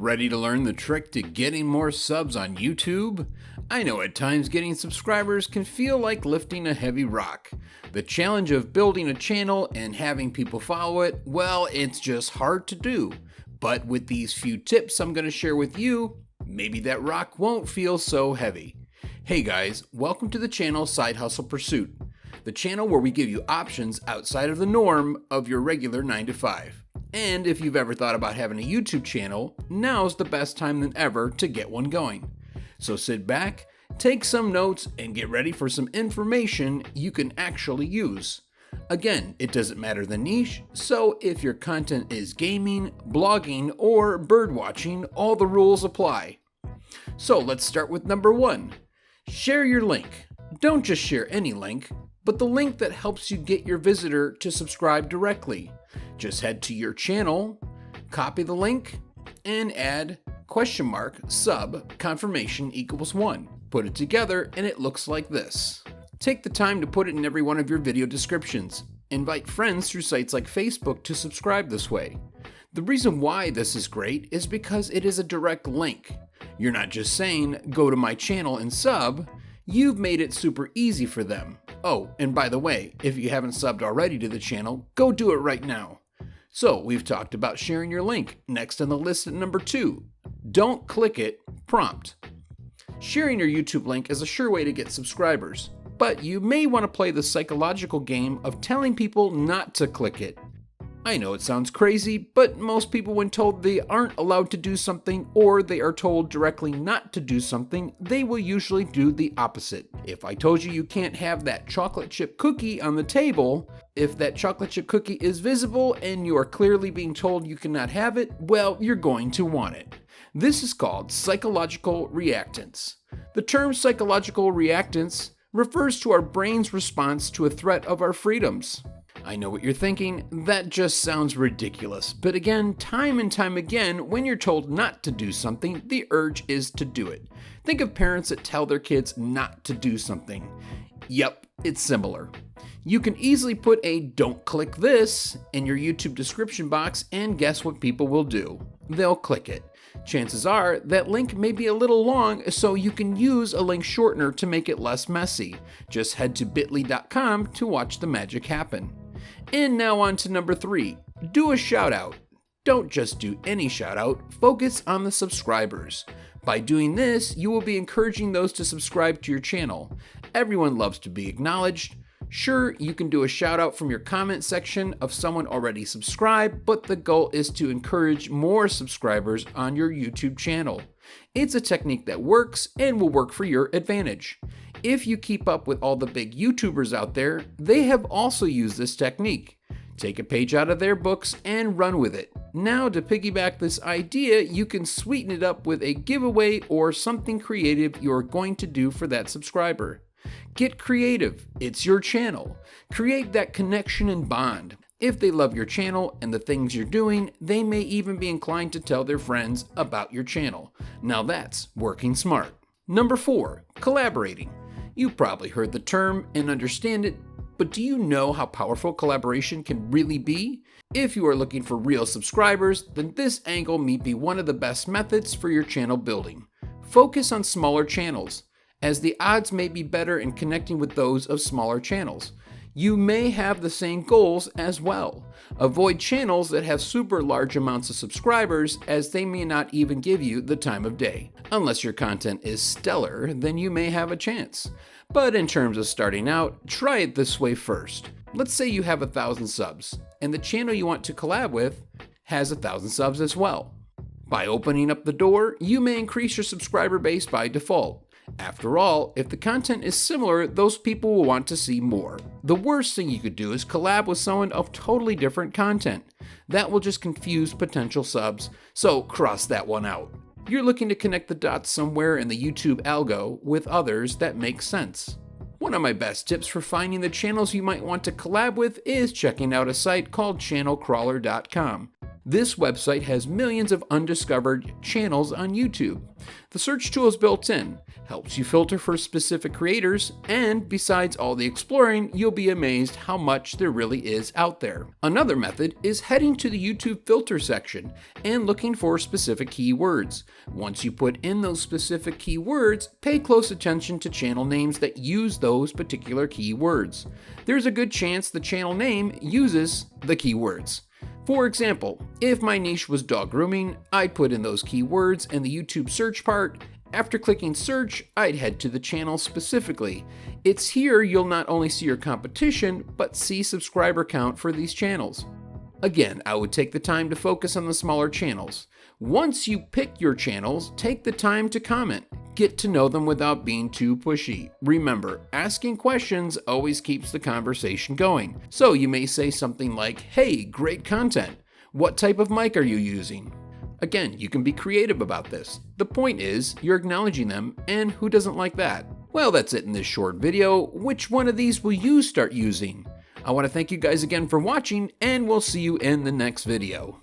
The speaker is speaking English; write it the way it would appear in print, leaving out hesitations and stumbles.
Ready to learn the trick to getting more subs on YouTube? I know at times getting subscribers can feel like lifting a heavy rock. The challenge of building a channel and having people follow it, well, it's just hard to do. But with these few tips I'm going to share with you, maybe that rock won't feel so heavy. Hey guys, welcome to the channel Side Hustle Pursuit, the channel where we give you options outside of the norm of your regular 9 to 5. And if you've ever thought about having a YouTube channel, now's the best time than ever to get one going. So sit back, take some notes, and get ready for some information you can actually use. Again, it doesn't matter the niche, so if your content is gaming, blogging, or birdwatching, all the rules apply. So let's start with number 1. Share your link. Don't just share any link, but the link that helps you get your visitor to subscribe directly. Just head to your channel, copy the link, and add sub confirmation equals 1. Put it together and it looks like this. Take the time to put it in every one of your video descriptions. Invite friends through sites like Facebook to subscribe this way. The reason why this is great is because it is a direct link. You're not just saying, go to my channel and sub, you've made it super easy for them. Oh, and by the way, if you haven't subbed already to the channel, go do it right now. So we've talked about sharing your link. Next on the list at number 2, don't click it, prompt. Sharing your YouTube link is a sure way to get subscribers, but you may want to play the psychological game of telling people not to click it. I know it sounds crazy, but most people, when told they aren't allowed to do something or they are told directly not to do something, they will usually do the opposite. If I told you can't have that chocolate chip cookie on the table, if that chocolate chip cookie is visible and you are clearly being told you cannot have it, well, you're going to want it. This is called psychological reactance. The term psychological reactance refers to our brain's response to a threat of our freedoms. I know what you're thinking, that just sounds ridiculous. But again, time and time again, when you're told not to do something, the urge is to do it. Think of parents that tell their kids not to do something. Yep, it's similar. You can easily put a "don't click this" in your YouTube description box, and guess what people will do? They'll click it. Chances are that link may be a little long, so you can use a link shortener to make it less messy. Just head to bit.ly.com to watch the magic happen. And now on to number 3, do a shout out. Don't just do any shout out, focus on the subscribers. By doing this, you will be encouraging those to subscribe to your channel. Everyone loves to be acknowledged. Sure, you can do a shout out from your comment section of someone already subscribed, but the goal is to encourage more subscribers on your YouTube channel. It's a technique that works and will work for your advantage. If you keep up with all the big YouTubers out there, they have also used this technique. Take a page out of their books and run with it. Now, to piggyback this idea, you can sweeten it up with a giveaway or something creative you're going to do for that subscriber. Get creative. It's your channel. Create that connection and bond. If they love your channel and the things you're doing, they may even be inclined to tell their friends about your channel. Now that's working smart. Number 4, collaborating. You probably heard the term and understand it, but do you know how powerful collaboration can really be? If you are looking for real subscribers, then this angle may be one of the best methods for your channel building. Focus on smaller channels, as the odds may be better in connecting with those of smaller channels. You may have the same goals as well. Avoid channels that have super large amounts of subscribers, as they may not even give you the time of day. Unless your content is stellar, then you may have a chance. But in terms of starting out, try it this way first. Let's say you have 1,000 subs, and the channel you want to collab with has 1,000 subs as well. By opening up the door, you may increase your subscriber base by default. After all, if the content is similar, those people will want to see more. The worst thing you could do is collab with someone of totally different content. That will just confuse potential subs, so cross that one out. You're looking to connect the dots somewhere in the YouTube algo with others that make sense. One of my best tips for finding the channels you might want to collab with is checking out a site called channelcrawler.com. This website has millions of undiscovered channels on YouTube. The search tool is built in, helps you filter for specific creators, and besides all the exploring, you'll be amazed how much there really is out there. Another method is heading to the YouTube filter section and looking for specific keywords. Once you put in those specific keywords, pay close attention to channel names that use those particular keywords. There's a good chance the channel name uses the keywords. For example, if my niche was dog grooming, I'd put in those keywords in the YouTube search part. After clicking search, I'd head to the channel specifically. It's here you'll not only see your competition, but see subscriber count for these channels. Again, I would take the time to focus on the smaller channels. Once you pick your channels, take the time to comment. Get to know them without being too pushy. Remember, asking questions always keeps the conversation going. So you may say something like, "Hey, great content. What type of mic are you using?" Again, you can be creative about this. The point is, you're acknowledging them, and who doesn't like that? Well, that's it in this short video. Which one of these will you start using? I want to thank you guys again for watching, and we'll see you in the next video.